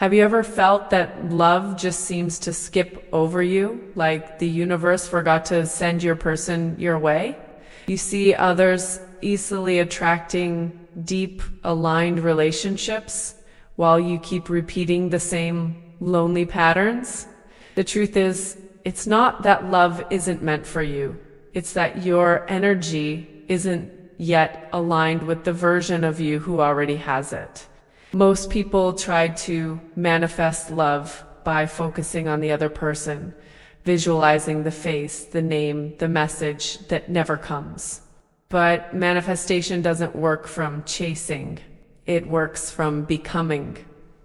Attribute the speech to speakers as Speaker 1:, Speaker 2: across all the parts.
Speaker 1: Have you ever felt that love just seems to skip over you, like the universe forgot to send your person your way? You see others easily attracting deep, aligned relationships while you keep repeating the same lonely patterns? The truth is, it's not that love isn't meant for you. It's that your energy isn't yet aligned with the version of you who already has it. Most people try to manifest love by focusing on the other person, visualizing the face, the name, the message that never comes. But manifestation doesn't work from chasing. It works from becoming.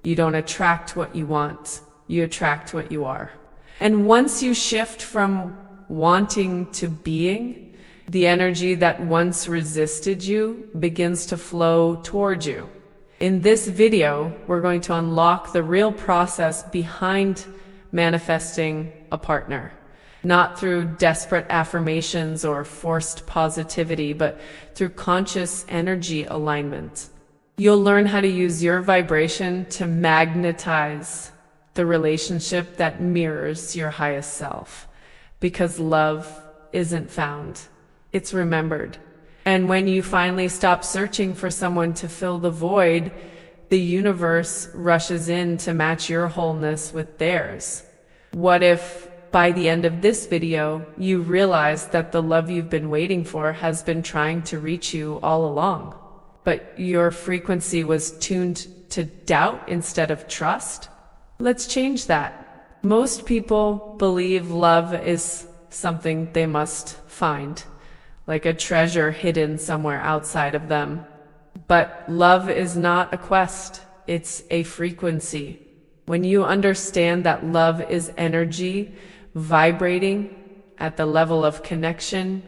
Speaker 1: You don't attract what you want. You attract what you are. And once you shift from wanting to being, the energy that once resisted you begins to flow toward you. In this video, we're going to unlock the real process behind manifesting a partner. Not through desperate affirmations or forced positivity, but through conscious energy alignment. You'll learn how to use your vibration to magnetize the relationship that mirrors your highest self. Because love isn't found, it's remembered. And when you finally stop searching for someone to fill the void, the universe rushes in to match your wholeness with theirs. What if by the end of this video, you realize that the love you've been waiting for has been trying to reach you all along, but your frequency was tuned to doubt instead of trust? Let's change that. Most people believe love is something they must find, like a treasure hidden somewhere outside of them. But love is not a quest, it's a frequency. When you understand that love is energy vibrating at the level of connection,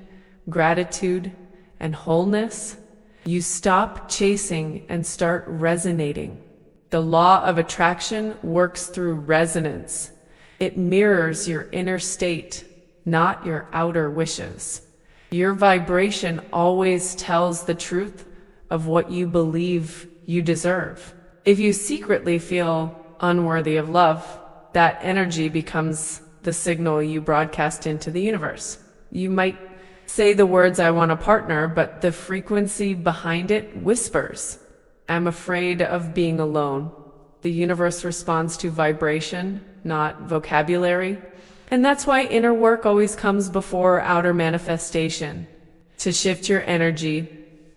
Speaker 1: gratitude, and wholeness, you stop chasing and start resonating. The law of attraction works through resonance. It mirrors your inner state, not your outer wishes. Your vibration always tells the truth of what you believe you deserve. If you secretly feel unworthy of love, that energy becomes the signal you broadcast into the universe. You might say the words, "I want a partner," but the frequency behind it whispers, "I'm afraid of being alone." The universe responds to vibration, not vocabulary. And that's why inner work always comes before outer manifestation. To shift your energy,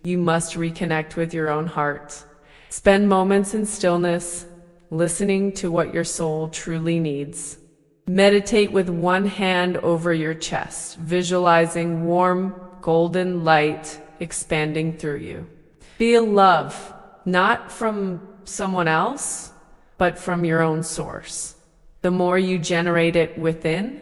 Speaker 1: you must reconnect with your own heart. Spend moments in stillness, listening to what your soul truly needs. Meditate with one hand over your chest, visualizing warm, golden light expanding through you. Feel love, not from someone else, but from your own source. The more you generate it within,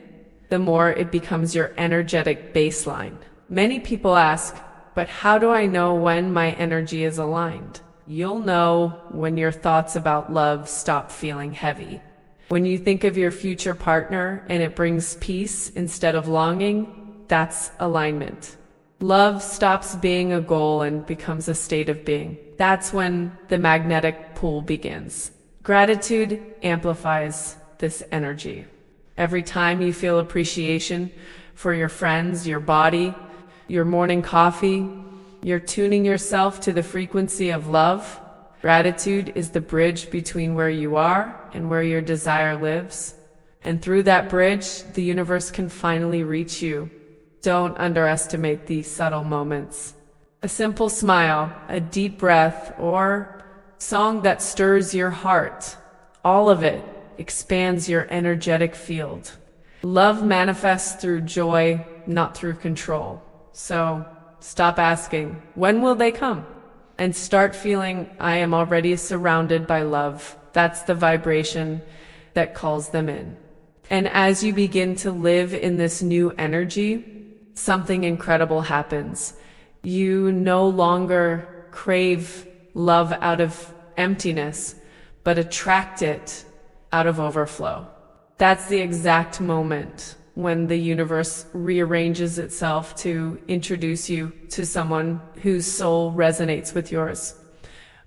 Speaker 1: the more it becomes your energetic baseline. Many people ask, but how do I know when my energy is aligned? You'll know when your thoughts about love stop feeling heavy. When you think of your future partner and it brings peace instead of longing, that's alignment. Love stops being a goal and becomes a state of being. That's when the magnetic pull begins. Gratitude amplifies this energy. Every time you feel appreciation for your friends, your body, your morning coffee, you're tuning yourself to the frequency of love. Gratitude is the bridge between where you are and where your desire lives. And through that bridge, the universe can finally reach you. Don't underestimate these subtle moments. A simple smile, a deep breath, or song that stirs your heart. All of it expands your energetic field. Love manifests through joy, not through control. So stop asking, when will they come? And start feeling, I am already surrounded by love. That's the vibration that calls them in. And as you begin to live in this new energy, something incredible happens. You no longer crave love out of emptiness, but attract it out of overflow. That's the exact moment when the universe rearranges itself to introduce you to someone whose soul resonates with yours.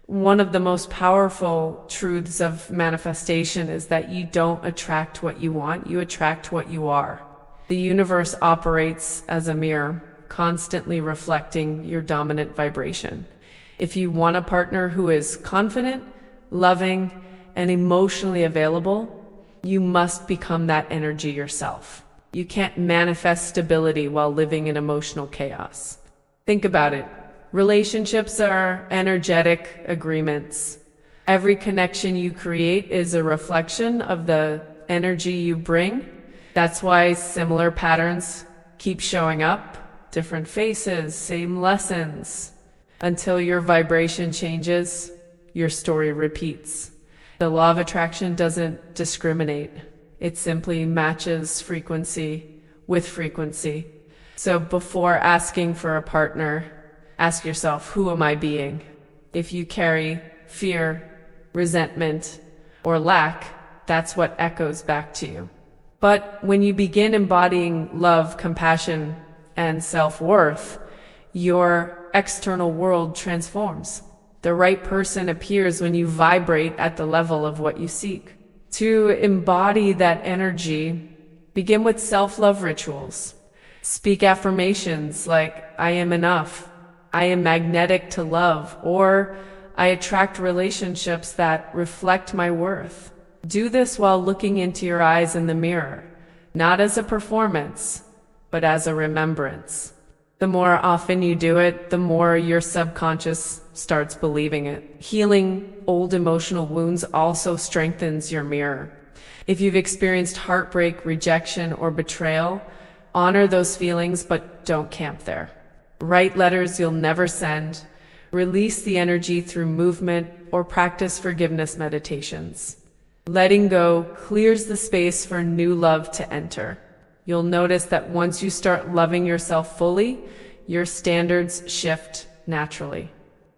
Speaker 1: One of the most powerful truths of manifestation is that you don't attract what you want, you attract what you are. The universe operates as a mirror, constantly reflecting your dominant vibration. If you want a partner who is confident, loving, and emotionally available, you must become that energy yourself. You can't manifest stability while living in emotional chaos. Think about it. Relationships are energetic agreements. Every connection you create is a reflection of the energy you bring. That's why similar patterns keep showing up. Different faces, same lessons. Until your vibration changes, your story repeats. The law of attraction doesn't discriminate. It simply matches frequency with frequency. So before asking for a partner, ask yourself, who am I being? If you carry fear, resentment, or lack, that's what echoes back to you. But when you begin embodying love, compassion, and self-worth, your external world transforms. The right person appears when you vibrate at the level of what you seek. To embody that energy, begin with self-love rituals. Speak affirmations like, I am enough, I am magnetic to love, or I attract relationships that reflect my worth. Do this while looking into your eyes in the mirror, not as a performance, but as a remembrance. The more often you do it, the more your subconscious starts believing it. Healing old emotional wounds also strengthens your mirror. If you've experienced heartbreak, rejection, or betrayal, honor those feelings, but don't camp there. Write letters you'll never send, release the energy through movement, or practice forgiveness meditations. Letting go clears the space for new love to enter. You'll notice that once you start loving yourself fully, your standards shift naturally.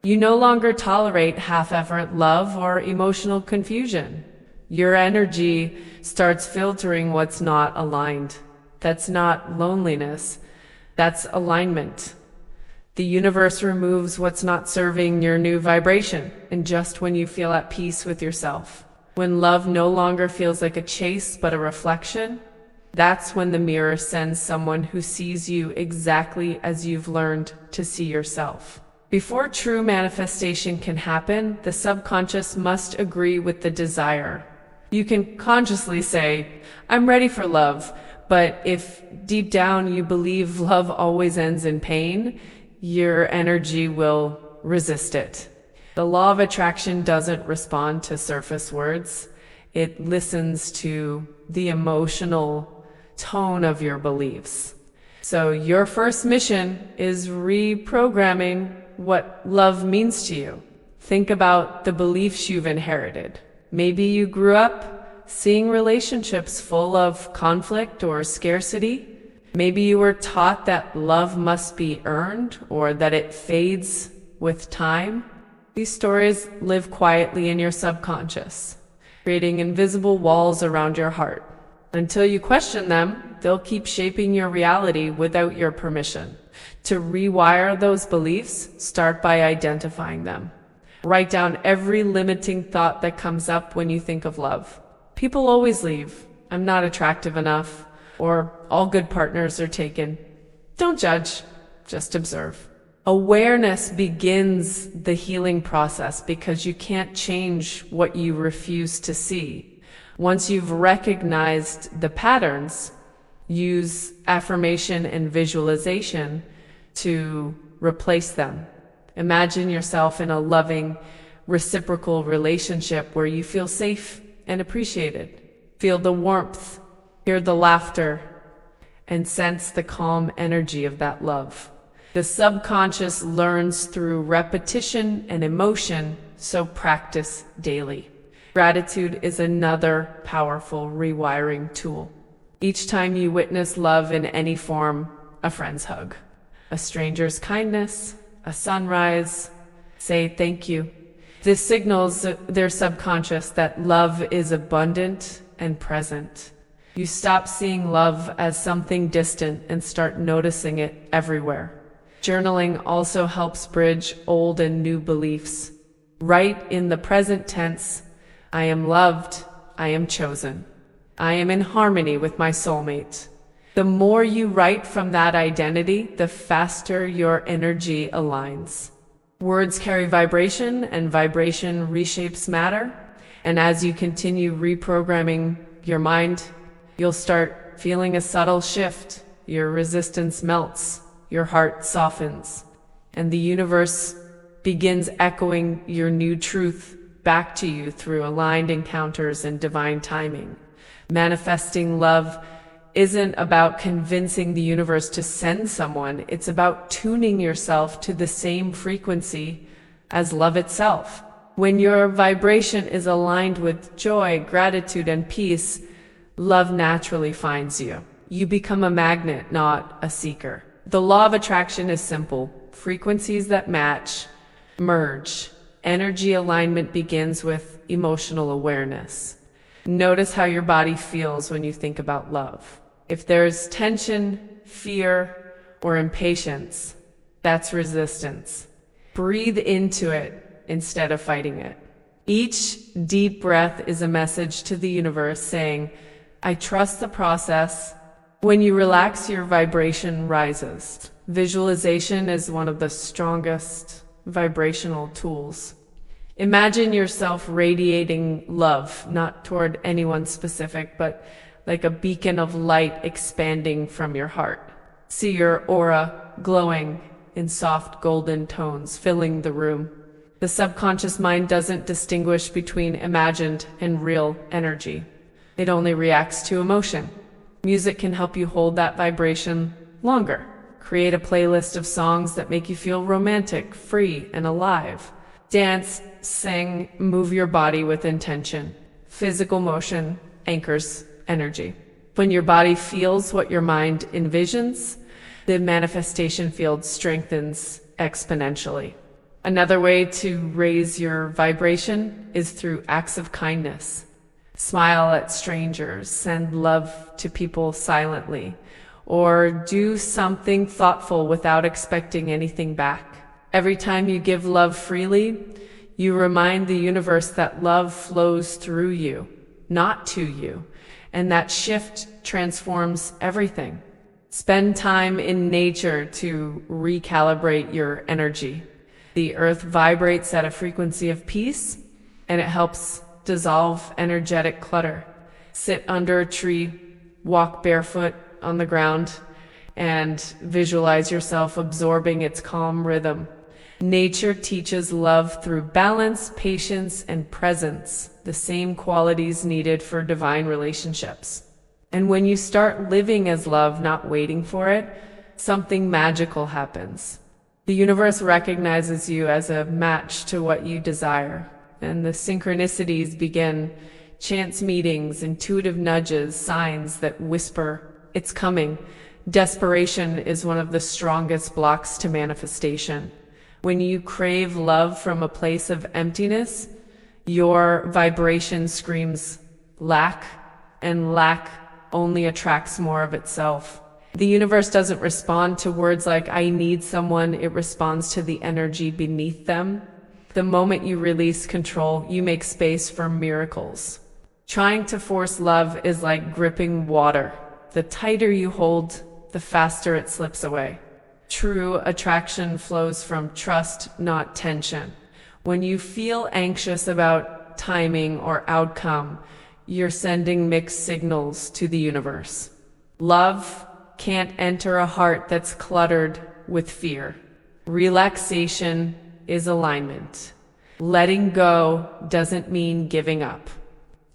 Speaker 1: You no longer tolerate half-effort love or emotional confusion. Your energy starts filtering what's not aligned. That's not loneliness, that's alignment. The universe removes what's not serving your new vibration, and just when you feel at peace with yourself, when love no longer feels like a chase but a reflection, that's when the mirror sends someone who sees you exactly as you've learned to see yourself. Before true manifestation can happen, the subconscious must agree with the desire. You can consciously say, I'm ready for love, but if deep down you believe love always ends in pain, your energy will resist it. The law of attraction doesn't respond to surface words. It listens to the emotional tone of your beliefs. So your first mission is reprogramming what love means to you. Think about the beliefs you've inherited. Maybe you grew up seeing relationships full of conflict or scarcity. Maybe you were taught that love must be earned or that it fades with time. These stories live quietly in your subconscious, creating invisible walls around your heart. Until you question them, they'll keep shaping your reality without your permission. To rewire those beliefs, start by identifying them. Write down every limiting thought that comes up when you think of love. People always leave. I'm not attractive enough. Or all good partners are taken. Don't judge, just observe. Awareness begins the healing process because you can't change what you refuse to see. Once you've recognized the patterns, use affirmation and visualization to replace them. Imagine yourself in a loving, reciprocal relationship where you feel safe and appreciated. Feel the warmth, hear the laughter, and sense the calm energy of that love. The subconscious learns through repetition and emotion, so practice daily. Gratitude is another powerful rewiring tool. Each time you witness love in any form, a friend's hug, a stranger's kindness, a sunrise, say thank you. This signals their subconscious that love is abundant and present. You stop seeing love as something distant and start noticing it everywhere. Journaling also helps bridge old and new beliefs. Write in the present tense, I am loved, I am chosen. I am in harmony with my soulmate. The more you write from that identity, the faster your energy aligns. Words carry vibration, and vibration reshapes matter. And as you continue reprogramming your mind, you'll start feeling a subtle shift. Your resistance melts, your heart softens, and the universe begins echoing your new truth back to you through aligned encounters and divine timing. Manifesting love isn't about convincing the universe to send someone. It's about tuning yourself to the same frequency as love itself. When your vibration is aligned with joy, gratitude, and peace, love naturally finds you. You become a magnet, not a seeker. The law of attraction is simple. Frequencies that match merge. Energy alignment begins with emotional awareness. Notice how your body feels when you think about love. If there's tension, fear, or impatience, that's resistance. Breathe into it instead of fighting it. Each deep breath is a message to the universe saying, I trust the process. When you relax, your vibration rises. Visualization is one of the strongest vibrational tools. Imagine yourself radiating love, not toward anyone specific, but like a beacon of light expanding from your heart. See your aura glowing in soft golden tones, filling the room. The subconscious mind doesn't distinguish between imagined and real energy. It only reacts to emotion. Music can help you hold that vibration longer. Create a playlist of songs that make you feel romantic, free, and alive. Dance, sing, move your body with intention. Physical motion anchors energy. When your body feels what your mind envisions, the manifestation field strengthens exponentially. Another way to raise your vibration is through acts of kindness. Smile at strangers, send love to people silently, or do something thoughtful without expecting anything back. Every time you give love freely, you remind the universe that love flows through you, not to you, and that shift transforms everything. Spend time in nature to recalibrate your energy. The earth vibrates at a frequency of peace, and it helps dissolve energetic clutter. Sit under a tree, walk barefoot on the ground, and visualize yourself absorbing its calm rhythm. Nature teaches love through balance, patience, and presence, the same qualities needed for divine relationships. And when you start living as love, not waiting for it, something magical happens. The universe recognizes you as a match to what you desire, and the synchronicities begin. Chance meetings, intuitive nudges, signs that whisper, it's coming. Desperation is one of the strongest blocks to manifestation. When you crave love from a place of emptiness, your vibration screams lack, and lack only attracts more of itself. The universe doesn't respond to words like, I need someone, it responds to the energy beneath them. The moment you release control, you make space for miracles. Trying to force love is like gripping water. The tighter you hold, the faster it slips away. True attraction flows from trust, not tension. When you feel anxious about timing or outcome, you're sending mixed signals to the universe. Love can't enter a heart that's cluttered with fear. Relaxation is alignment. Letting go doesn't mean giving up.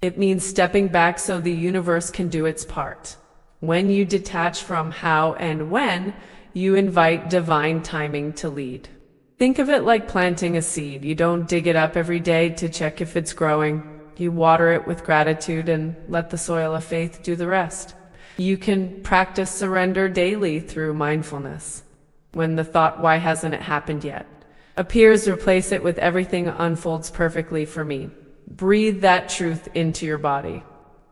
Speaker 1: It means stepping back so the universe can do its part. When you detach from how and when, you invite divine timing to lead. Think of it like planting a seed. You don't dig it up every day to check if it's growing. You water it with gratitude and let the soil of faith do the rest. You can practice surrender daily through mindfulness. When the thought, why hasn't it happened yet, appears, replace it with everything unfolds perfectly for me. Breathe that truth into your body.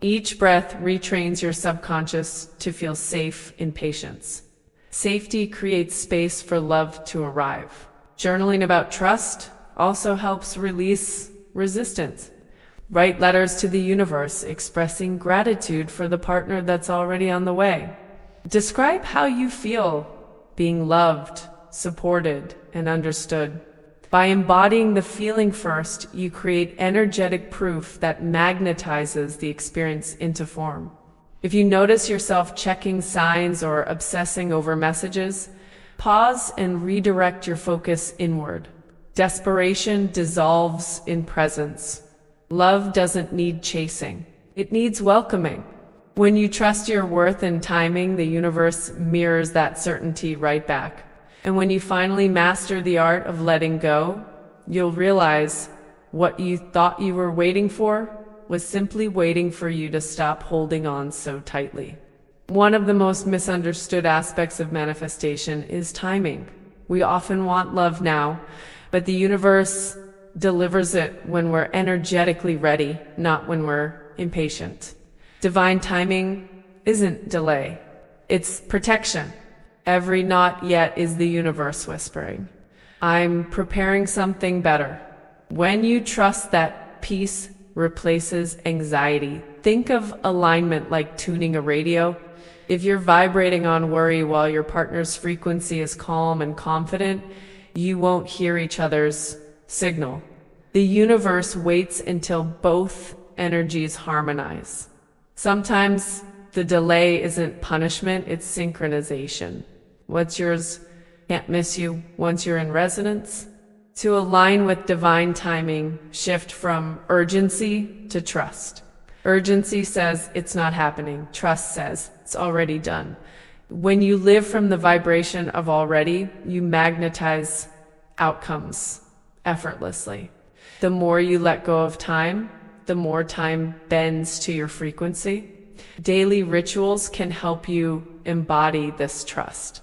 Speaker 1: Each breath retrains your subconscious to feel safe in patience. Safety creates space for love to arrive. Journaling about trust also helps release resistance. Write letters to the universe expressing gratitude for the partner that's already on the way. Describe how you feel being loved, supported, and understood. By embodying the feeling first, you create energetic proof that magnetizes the experience into form. If you notice yourself checking signs or obsessing over messages, pause and redirect your focus inward. Desperation dissolves in presence. Love doesn't need chasing. It needs welcoming. When you trust your worth and timing, the universe mirrors that certainty right back. And when you finally master the art of letting go, you'll realize what you thought you were waiting for was simply waiting for you to stop holding on so tightly. One of the most misunderstood aspects of manifestation is timing. We often want love now, but the universe delivers it when we're energetically ready, not when we're impatient. Divine timing isn't delay, it's protection. Every not yet is the universe whispering, I'm preparing something better. When you trust that peace replaces anxiety, think of alignment like tuning a radio. If you're vibrating on worry while your partner's frequency is calm and confident, you won't hear each other's signal. The universe waits until both energies harmonize. Sometimes the delay isn't punishment, it's synchronization. What's yours can't miss you once you're in resonance. To align with divine timing, shift from urgency to trust. Urgency says it's not happening. Trust says it's already done. When you live from the vibration of already, you magnetize outcomes effortlessly. The more you let go of time, the more time bends to your frequency. Daily rituals can help you embody this trust.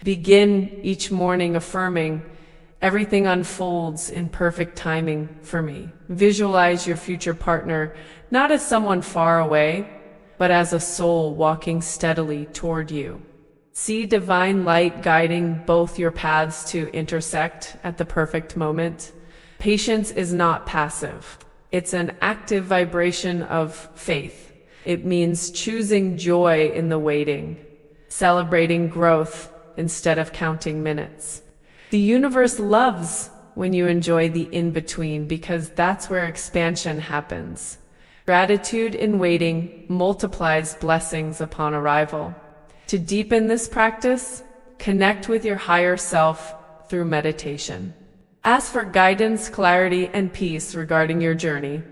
Speaker 1: Begin each morning affirming, everything unfolds in perfect timing for me. Visualize your future partner not as someone far away, but as a soul walking steadily toward you. See divine light guiding both your paths to intersect at the perfect moment. Patience is not passive. It's an active vibration of faith. It means choosing joy in the waiting, celebrating growth instead of counting minutes. The universe loves when you enjoy the in-between because that's where expansion happens. Gratitude in waiting multiplies blessings upon arrival. To deepen this practice, connect with your higher self through meditation. Ask for guidance, clarity, and peace regarding your journey.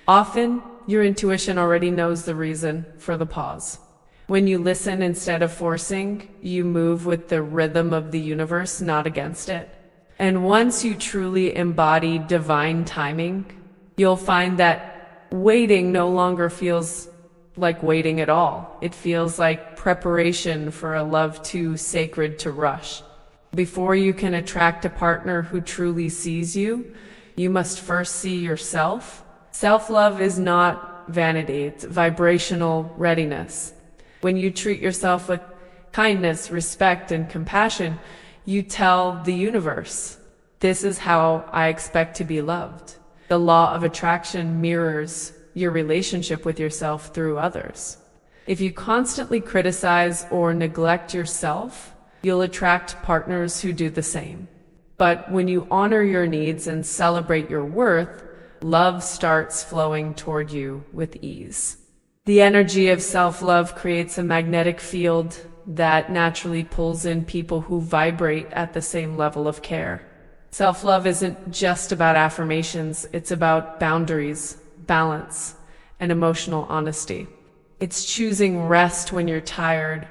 Speaker 1: Often, your intuition already knows the reason for the pause. When you listen instead of forcing, you move with the rhythm of the universe, not against it. And once you truly embody divine timing, you'll find that waiting no longer feels like waiting at all. It feels like preparation for a love too sacred to rush. Before you can attract a partner who truly sees you, you must first see yourself. Self-love is not vanity, it's vibrational readiness. When you treat yourself with kindness, respect, and compassion, you tell the universe, this is how I expect to be loved. The law of attraction mirrors your relationship with yourself through others. If you constantly criticize or neglect yourself, you'll attract partners who do the same. But when you honor your needs and celebrate your worth, love starts flowing toward you with ease. The energy of self-love creates a magnetic field that naturally pulls in people who vibrate at the same level of care. Self-love isn't just about affirmations, it's about boundaries, balance, and emotional honesty. It's choosing rest when you're tired,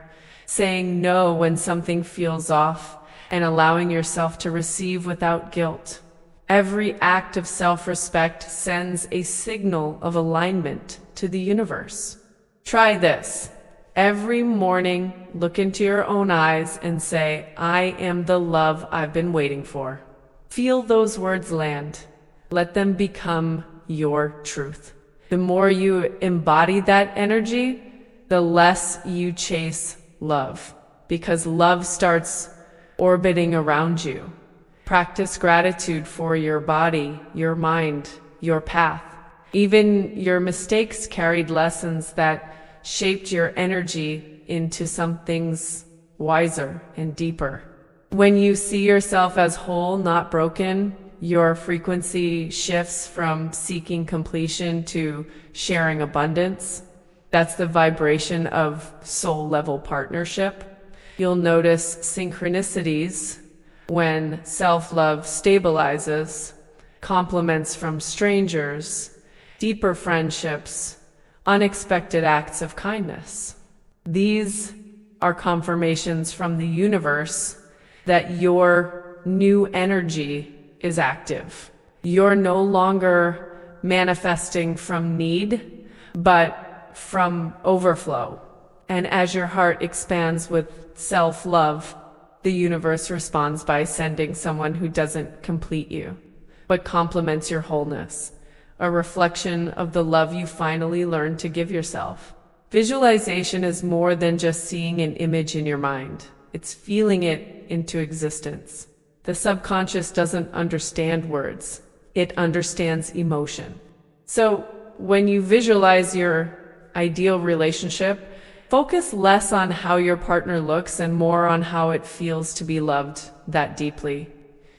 Speaker 1: saying no when something feels off, and allowing yourself to receive without guilt. Every act of self-respect sends a signal of alignment to the universe. Try this. Every morning, look into your own eyes and say, I am the love I've been waiting for. Feel those words land. Let them become your truth. The more you embody that energy, the less you chase love, because love starts orbiting around you. Practice gratitude for your body, your mind, your path. Even your mistakes carried lessons that shaped your energy into something wiser and deeper. When you see yourself as whole, not broken, your frequency shifts from seeking completion to sharing abundance. That's the vibration of soul-level partnership. You'll notice synchronicities when self-love stabilizes, compliments from strangers, deeper friendships, unexpected acts of kindness. These are confirmations from the universe that your new energy is active. You're no longer manifesting from need, but from overflow. And as your heart expands with self-love, the universe responds by sending someone who doesn't complete you, but complements your wholeness, a reflection of the love you finally learned to give yourself. Visualization is more than just seeing an image in your mind. It's feeling it into existence. The subconscious doesn't understand words. It understands emotion. So when you visualize your ideal relationship, focus less on how your partner looks and more on how it feels to be loved that deeply.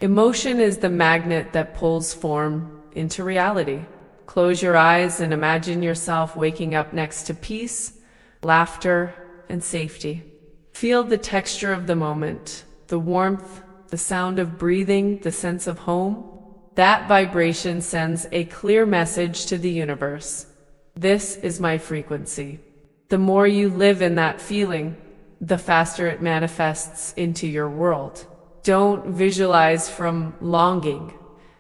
Speaker 1: Emotion is the magnet that pulls form into reality. Close your eyes and imagine yourself waking up next to peace, laughter, and safety. Feel the texture of the moment, the warmth, the sound of breathing, the sense of home. That vibration sends a clear message to the universe. This is my frequency. The more you live in that feeling, the faster it manifests into your world. Don't visualize from longing.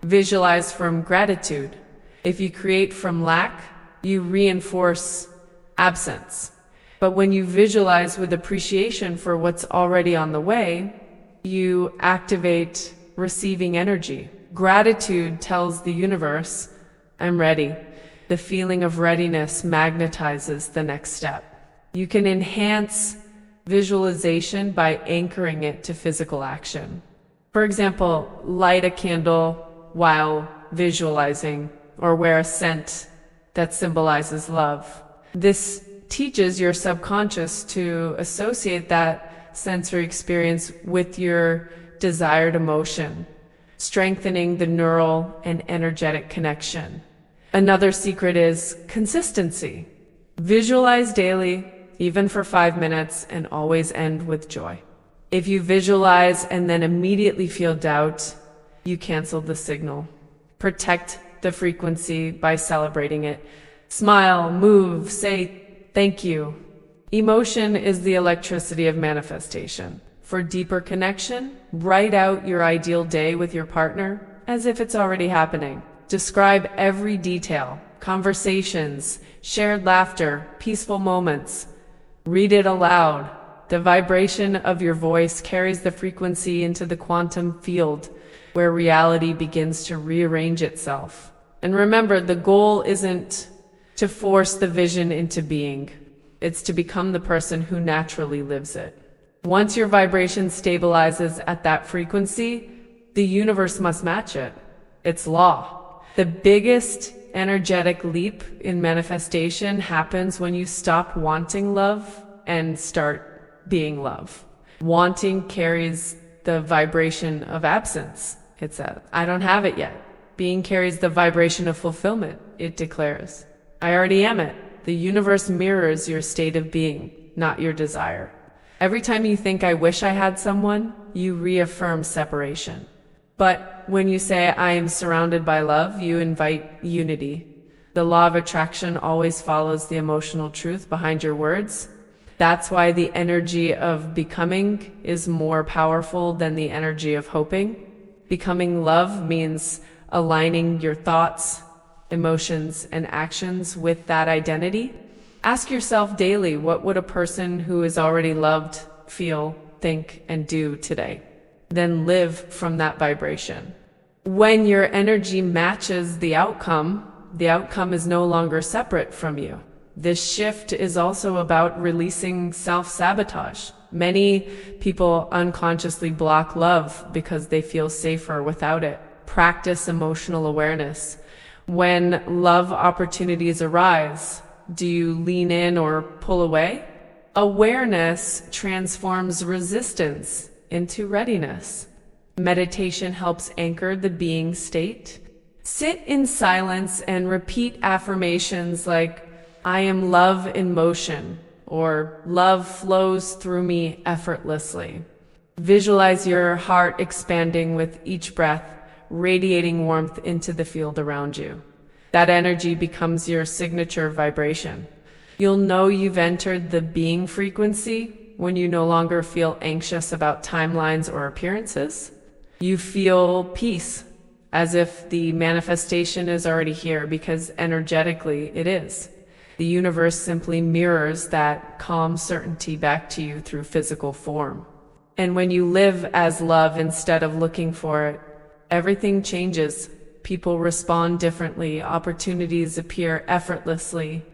Speaker 1: Visualize from gratitude. If you create from lack, you reinforce absence. But when you visualize with appreciation for what's already on the way, you activate receiving energy. Gratitude tells the universe, I'm ready. The feeling of readiness magnetizes the next step. You can enhance visualization by anchoring it to physical action. For example, light a candle while visualizing, or wear a scent that symbolizes love. This teaches your subconscious to associate that sensory experience with your desired emotion, strengthening the neural and energetic connection. Another secret is consistency. Visualize daily, even for 5 minutes, and always end with joy. If you visualize and then immediately feel doubt, you cancel the signal. Protect the frequency by celebrating it. Smile, move, say thank you. Emotion is the electricity of manifestation. For deeper connection, write out your ideal day with your partner as if it's already happening. Describe every detail, conversations, shared laughter, peaceful moments. Read it aloud. The vibration of your voice carries the frequency into the quantum field, where reality begins to rearrange itself. And remember, the goal isn't to force the vision into being. It's to become the person who naturally lives it. Once your vibration stabilizes at that frequency, the universe must match it. It's law. The biggest energetic leap in manifestation happens when you stop wanting love and start being love. Wanting carries the vibration of absence. It says, I don't have it yet. Being carries the vibration of fulfillment. It declares, I already am it. The universe mirrors your state of being, not your desire. Every time you think, I wish I had someone, you reaffirm separation. But when you say, I am surrounded by love, you invite unity. The law of attraction always follows the emotional truth behind your words. That's why the energy of becoming is more powerful than the energy of hoping. Becoming love means aligning your thoughts, emotions, and actions with that identity. Ask yourself daily, what would a person who is already loved feel, think, and do today? Then live from that vibration. When your energy matches the outcome is no longer separate from you. This shift is also about releasing self-sabotage. Many people unconsciously block love because they feel safer without it. Practice emotional awareness. When love opportunities arise, do you lean in or pull away? Awareness transforms resistance into readiness. Meditation helps anchor the being state. Sit in silence and repeat affirmations like, I am love in motion, or love flows through me effortlessly. Visualize your heart expanding with each breath, radiating warmth into the field around you. That energy becomes your signature vibration. You'll know you've entered the being frequency when you no longer feel anxious about timelines or appearances. You feel peace, as if the manifestation is already here, because energetically it is. The universe simply mirrors that calm certainty back to you through physical form. And when you live as love instead of looking for it, everything changes. People respond differently, opportunities appear effortlessly,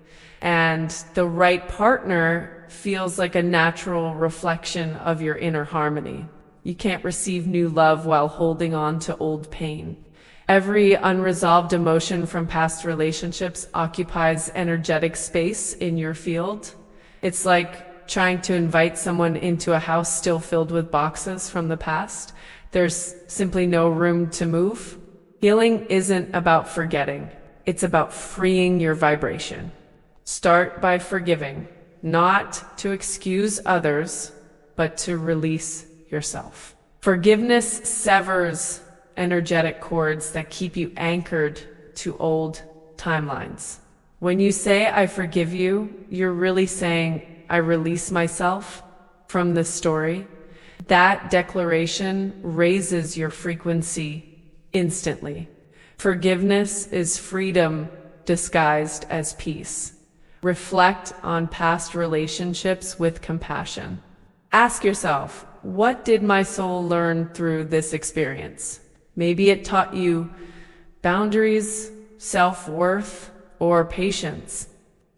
Speaker 1: and the right partner feels like a natural reflection of your inner harmony. You can't receive new love while holding on to old pain. Every unresolved emotion from past relationships occupies energetic space in your field. It's like trying to invite someone into a house still filled with boxes from the past. There's simply no room to move. Healing isn't about forgetting. It's about freeing your vibration. Start by forgiving, not to excuse others, but to release yourself. Forgiveness severs energetic cords that keep you anchored to old timelines. When you say, I forgive you, you're really saying, I release myself from this story. That declaration raises your frequency instantly. Forgiveness is freedom disguised as peace. Reflect on past relationships with compassion. Ask yourself, what did my soul learn through this experience? Maybe it taught you boundaries, self-worth, or patience.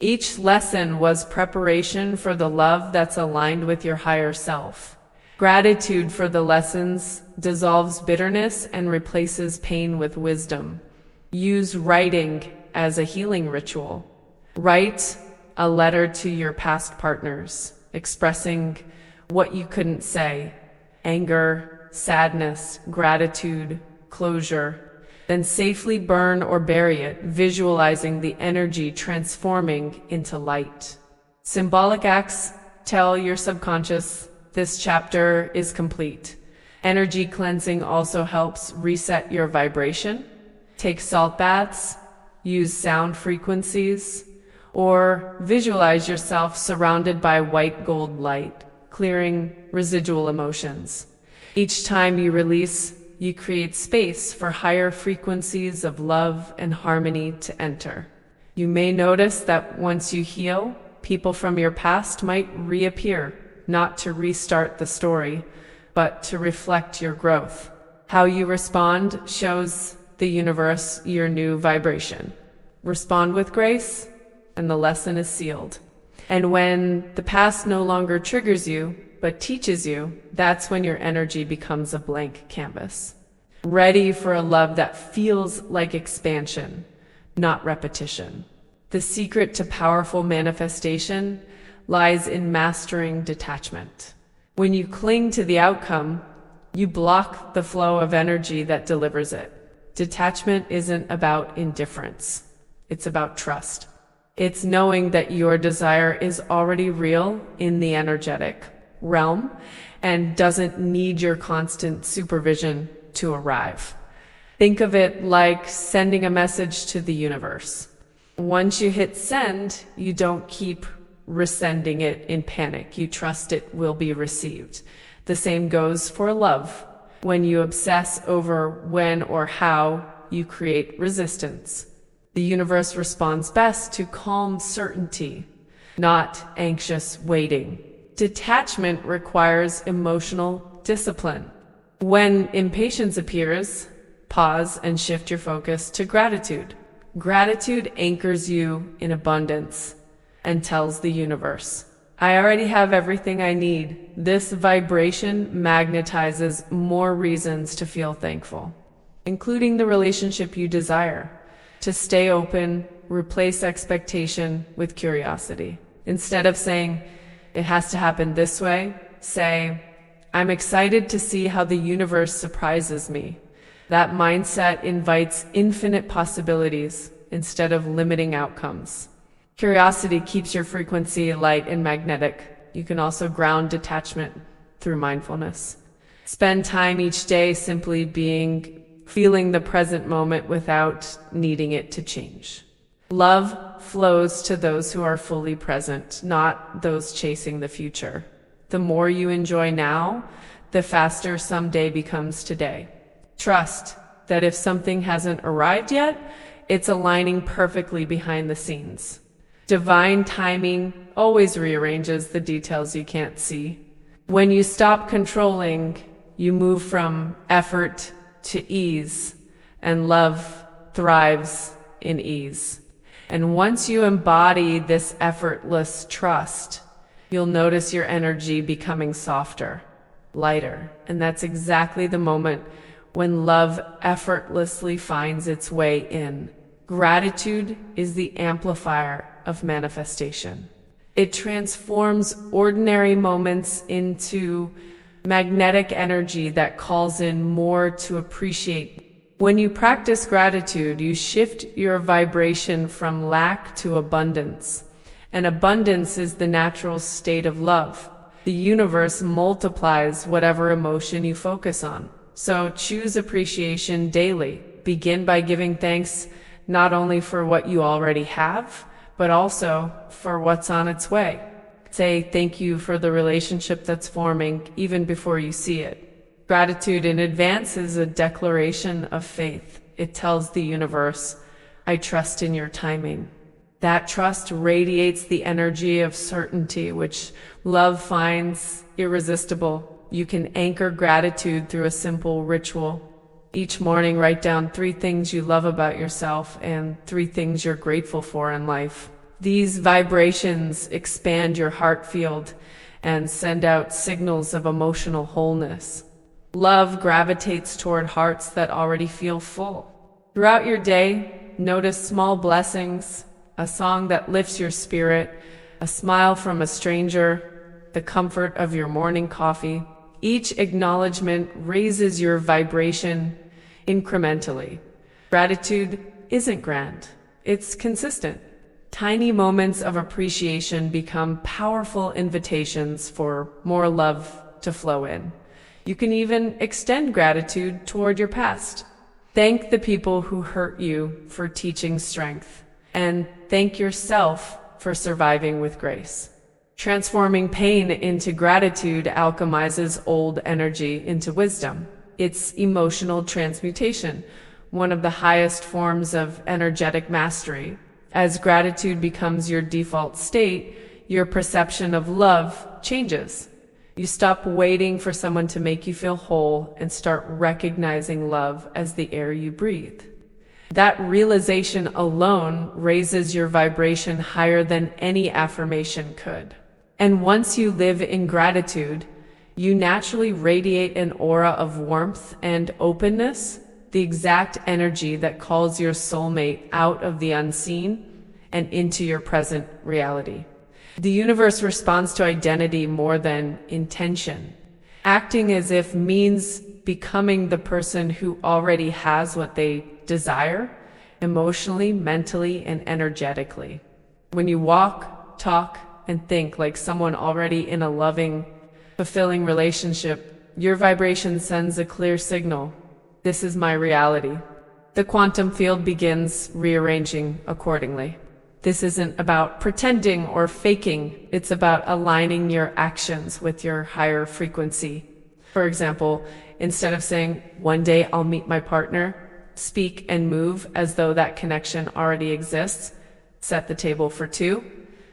Speaker 1: Each lesson was preparation for the love that's aligned with your higher self. Gratitude for the lessons dissolves bitterness and replaces pain with wisdom. Use writing as a healing ritual. Write a letter to your past partners, expressing what you couldn't say: anger, sadness, gratitude, closure. Then safely burn or bury it, visualizing the energy transforming into light. Symbolic acts tell your subconscious this chapter is complete. Energy cleansing also helps reset your vibration. Take salt baths, use sound frequencies, or visualize yourself surrounded by white gold light, clearing residual emotions. Each time you release, you create space for higher frequencies of love and harmony to enter. You may notice that once you heal, people from your past might reappear, not to restart the story, but to reflect your growth. How you respond shows the universe your new vibration. Respond with grace, and the lesson is sealed. And when the past no longer triggers you, but teaches you, that's when your energy becomes a blank canvas, ready for a love that feels like expansion, not repetition. The secret to powerful manifestation lies in mastering detachment. When you cling to the outcome, you block the flow of energy that delivers it. Detachment isn't about indifference. It's about trust. It's knowing that your desire is already real in the energetic realm and doesn't need your constant supervision to arrive. Think of it like sending a message to the universe. Once you hit send, you don't keep resending it in panic. You trust it will be received. The same goes for love. When you obsess over when or how, you create resistance. The universe responds best to calm certainty, not anxious waiting. Detachment requires emotional discipline. When impatience appears, pause and shift your focus to gratitude. Gratitude anchors you in abundance and tells the universe, I already have everything I need. This vibration magnetizes more reasons to feel thankful, including the relationship you desire. To stay open, replace expectation with curiosity. Instead of saying, it has to happen this way, say, I'm excited to see how the universe surprises me. That mindset invites infinite possibilities instead of limiting outcomes. Curiosity keeps your frequency light and magnetic. You can also ground detachment through mindfulness. Spend time each day simply feeling the present moment without needing it to change. Love flows to those who are fully present, not those chasing the future. The more you enjoy now, the faster someday becomes today. Trust that if something hasn't arrived yet, it's aligning perfectly behind the scenes. Divine timing always rearranges the details you can't see. When you stop controlling, you move from effort to ease, and love thrives in ease. And once you embody this effortless trust, you'll notice your energy becoming softer, lighter, and that's exactly the moment when love effortlessly finds its way in. Gratitude is the amplifier of manifestation. It transforms ordinary moments into magnetic energy that calls in more to appreciate. When you practice gratitude, you shift your vibration from lack to abundance. And abundance is the natural state of love. The universe multiplies whatever emotion you focus on. So choose appreciation daily. Begin by giving thanks not only for what you already have, but also for what's on its way. Say thank you for the relationship that's forming even before you see it. Gratitude in advance is a declaration of faith. It tells the universe, I trust in your timing. That trust radiates the energy of certainty, which love finds irresistible. You can anchor gratitude through a simple ritual. Each morning, write down 3 things you love about yourself and 3 things you're grateful for in life. These vibrations expand your heart field and send out signals of emotional wholeness. Love gravitates toward hearts that already feel full. Throughout your day, notice small blessings, a song that lifts your spirit, a smile from a stranger, the comfort of your morning coffee. Each acknowledgement raises your vibration incrementally. Gratitude isn't grand, it's consistent. Tiny moments of appreciation become powerful invitations for more love to flow in. You can even extend gratitude toward your past. Thank the people who hurt you for teaching strength, and thank yourself for surviving with grace. Transforming pain into gratitude alchemizes old energy into wisdom. It's emotional transmutation, one of the highest forms of energetic mastery. As gratitude becomes your default state, your perception of love changes. You stop waiting for someone to make you feel whole and start recognizing love as the air you breathe. That realization alone raises your vibration higher than any affirmation could. And once you live in gratitude, you naturally radiate an aura of warmth and openness, the exact energy that calls your soulmate out of the unseen and into your present reality. The universe responds to identity more than intention. Acting as if means becoming the person who already has what they desire, emotionally, mentally, and energetically. When you walk, talk, and think like someone already in a loving, fulfilling relationship, your vibration sends a clear signal. This is my reality. The quantum field begins rearranging accordingly. This isn't about pretending or faking. It's about aligning your actions with your higher frequency. For example, instead of saying, one day I'll meet my partner, speak and move as though that connection already exists. Set the table for 2.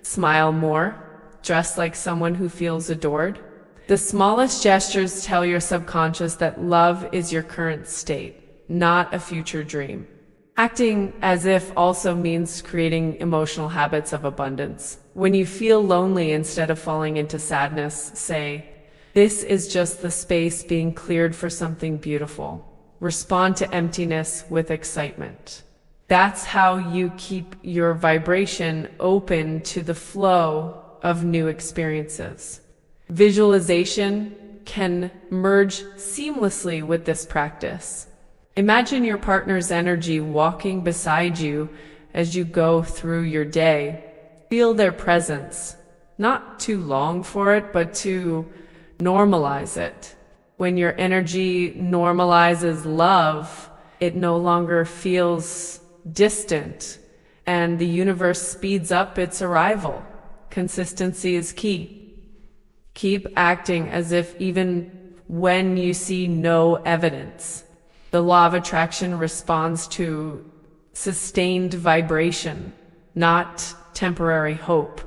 Speaker 1: Smile more. Dress like someone who feels adored. The smallest gestures tell your subconscious that love is your current state, not a future dream. Acting as if also means creating emotional habits of abundance. When you feel lonely, instead of falling into sadness, say, "This is just the space being cleared for something beautiful." Respond to emptiness with excitement. That's how you keep your vibration open to the flow of new experiences. Visualization can merge seamlessly with this practice. Imagine your partner's energy walking beside you as you go through your day. Feel their presence, not too long for it, but to normalize it. When your energy normalizes love, it no longer feels distant, and the universe speeds up its arrival. Consistency is key. Keep acting as if even when you see no evidence. The law of attraction responds to sustained vibration, not temporary hope.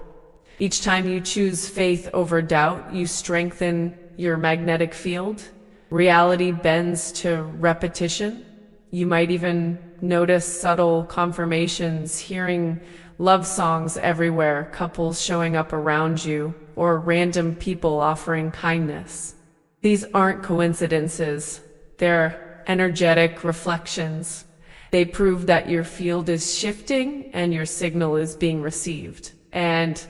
Speaker 1: Each time you choose faith over doubt, you strengthen your magnetic field. Reality bends to repetition. You might even notice subtle confirmations, hearing love songs everywhere, couples showing up around you, or random people offering kindness. These aren't coincidences. They're energetic reflections. They prove that your field is shifting and your signal is being received. And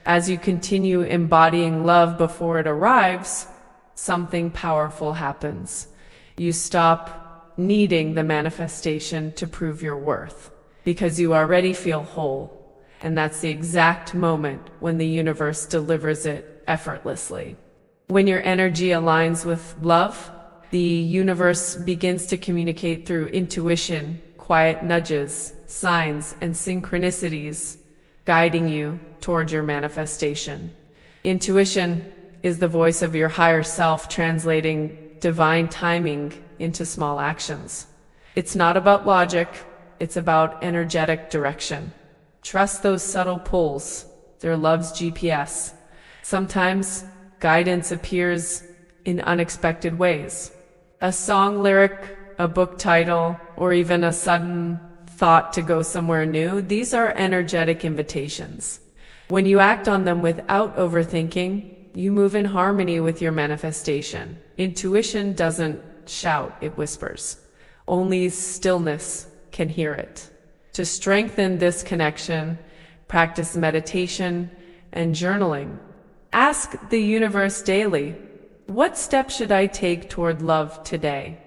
Speaker 1: as you continue embodying love before it arrives, something powerful happens. You stop needing the manifestation to prove your worth, because you already feel whole. And that's the exact moment when the universe delivers it effortlessly. When your energy aligns with love, the universe begins to communicate through intuition, quiet nudges, signs, and synchronicities, guiding you toward your manifestation. Intuition is the voice of your higher self, translating divine timing into small actions. It's not about logic, it's about energetic direction. Trust those subtle pulls. They're love's GPS. Sometimes guidance appears in unexpected ways. A song lyric, a book title, or even a sudden thought to go somewhere new, these are energetic invitations. When you act on them without overthinking, you move in harmony with your manifestation. Intuition doesn't shout, it whispers. Only stillness can hear it. To strengthen this connection, practice meditation and journaling. Ask the universe daily, what step should I take toward love today?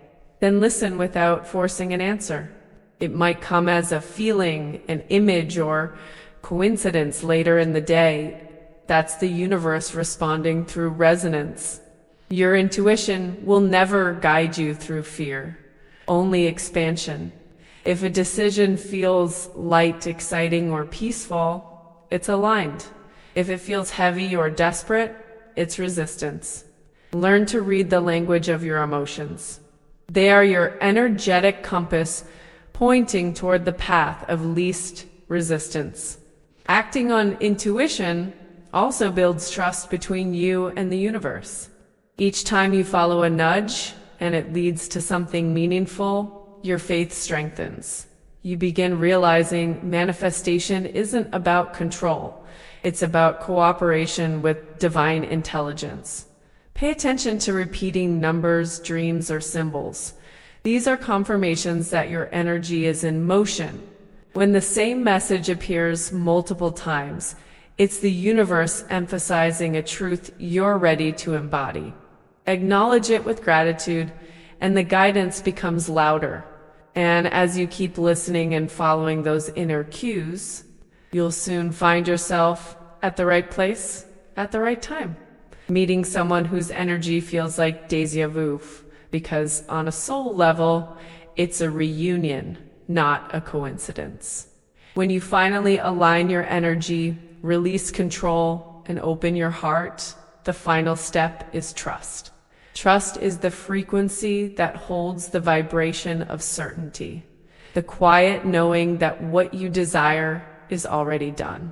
Speaker 1: Then listen without forcing an answer. It might come as a feeling, an image, or coincidence later in the day. That's the universe responding through resonance. Your intuition will never guide you through fear, only expansion. If a decision feels light, exciting, or peaceful, it's aligned. If it feels heavy or desperate, it's resistance. Learn to read the language of your emotions. They are your energetic compass pointing toward the path of least resistance. Acting on intuition also builds trust between you and the universe. Each time you follow a nudge and it leads to something meaningful, your faith strengthens. You begin realizing manifestation isn't about control. It's about cooperation with divine intelligence. Pay attention to repeating numbers, dreams, or symbols. These are confirmations that your energy is in motion. When the same message appears multiple times, it's the universe emphasizing a truth you're ready to embody. Acknowledge it with gratitude, and the guidance becomes louder. And as you keep listening and following those inner cues, you'll soon find yourself at the right place at the right time, meeting someone whose energy feels like déjà vu, because on a soul level, it's a reunion, not a coincidence. When you finally align your energy, release control, and open your heart, the final step is trust. Trust is the frequency that holds the vibration of certainty, the quiet knowing that what you desire is already done.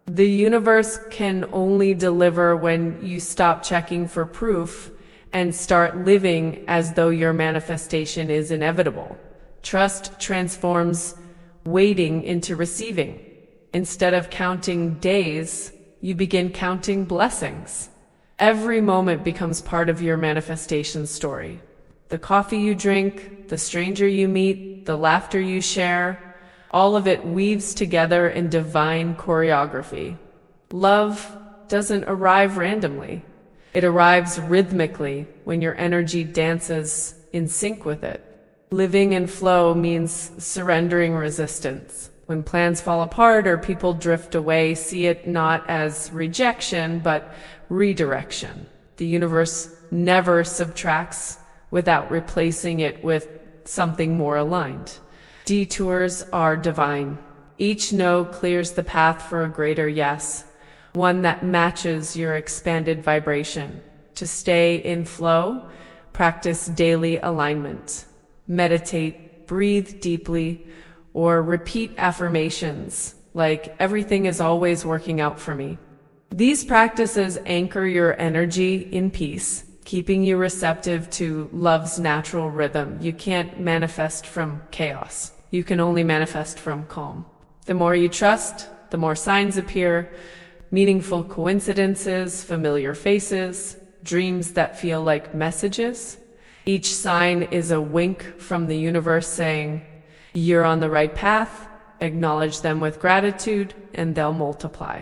Speaker 1: The universe can only deliver when you stop checking for proof and start living as though your manifestation is inevitable. Trust transforms waiting into receiving. Instead of counting days, You begin counting blessings. Every moment becomes part of your manifestation story. The coffee you drink, the stranger you meet, the laughter you share, all of it weaves together in divine choreography. Love doesn't arrive randomly. It arrives rhythmically when your energy dances in sync with it. Living in flow means surrendering resistance. When plans fall apart or people drift away, see it not as rejection, but redirection. The universe never subtracts without replacing it with something more aligned. Detours are divine. Each no clears the path for a greater yes, one that matches your expanded vibration. To stay in flow, practice daily alignment. Meditate, breathe deeply, or repeat affirmations like everything is always working out for me. These practices anchor your energy in peace, keeping you receptive to love's natural rhythm. You can't manifest from chaos. You can only manifest from calm. The more you trust, the more signs appear, meaningful coincidences, familiar faces, dreams that feel like messages. Each sign is a wink from the universe saying, you're on the right path. Acknowledge them with gratitude, and they'll multiply.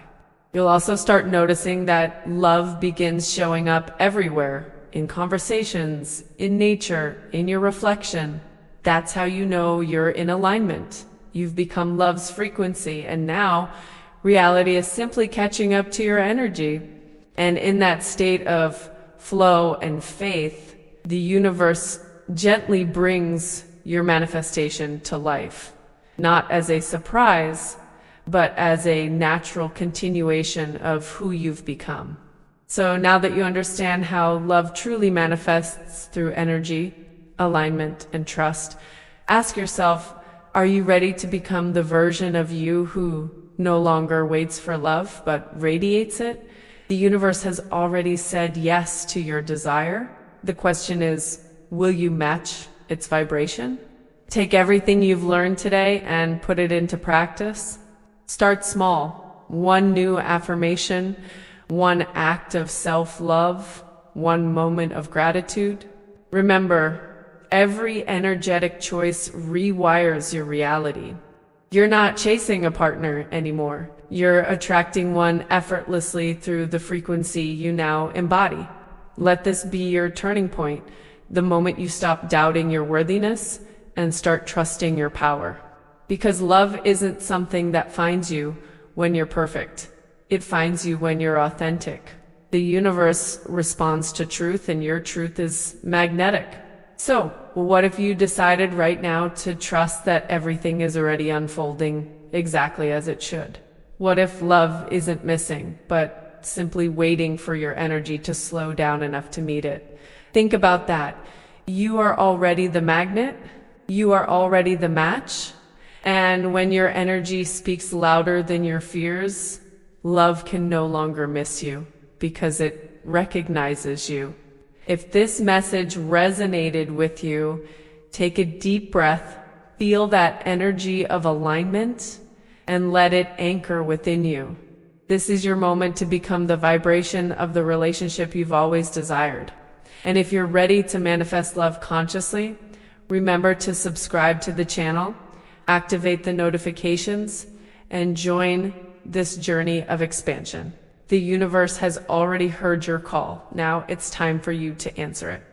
Speaker 1: You'll also start noticing that love begins showing up everywhere, in conversations, in nature, in your reflection. That's how you know you're in alignment. You've become love's frequency, and now reality is simply catching up to your energy. And in that state of flow and faith, the universe gently brings your manifestation to life, not as a surprise, but as a natural continuation of who you've become. So now that you understand how love truly manifests through energy, alignment, and trust, ask yourself, are you ready to become the version of you who no longer waits for love, but radiates it? The universe has already said yes to your desire. The question is, will you match its vibration? Take everything you've learned today and put it into practice. Start small. One new affirmation, one act of self-love, one moment of gratitude. Remember, every energetic choice rewires your reality. You're not chasing a partner anymore. You're attracting one effortlessly through the frequency you now embody. Let this be your turning point, the moment you stop doubting your worthiness and start trusting your power. Because love isn't something that finds you when you're perfect. It finds you when you're authentic. The universe responds to truth, and your truth is magnetic. So, what if you decided right now to trust that everything is already unfolding exactly as it should? What if love isn't missing, but simply waiting for your energy to slow down enough to meet it? Think about that. You are already the magnet. You are already the match. And when your energy speaks louder than your fears, love can no longer miss you because it recognizes you. If this message resonated with you, take a deep breath, feel that energy of alignment, and let it anchor within you. This is your moment to become the vibration of the relationship you've always desired. And if you're ready to manifest love consciously, remember to subscribe to the channel, activate the notifications, and join this journey of expansion. The universe has already heard your call. Now it's time for you to answer it.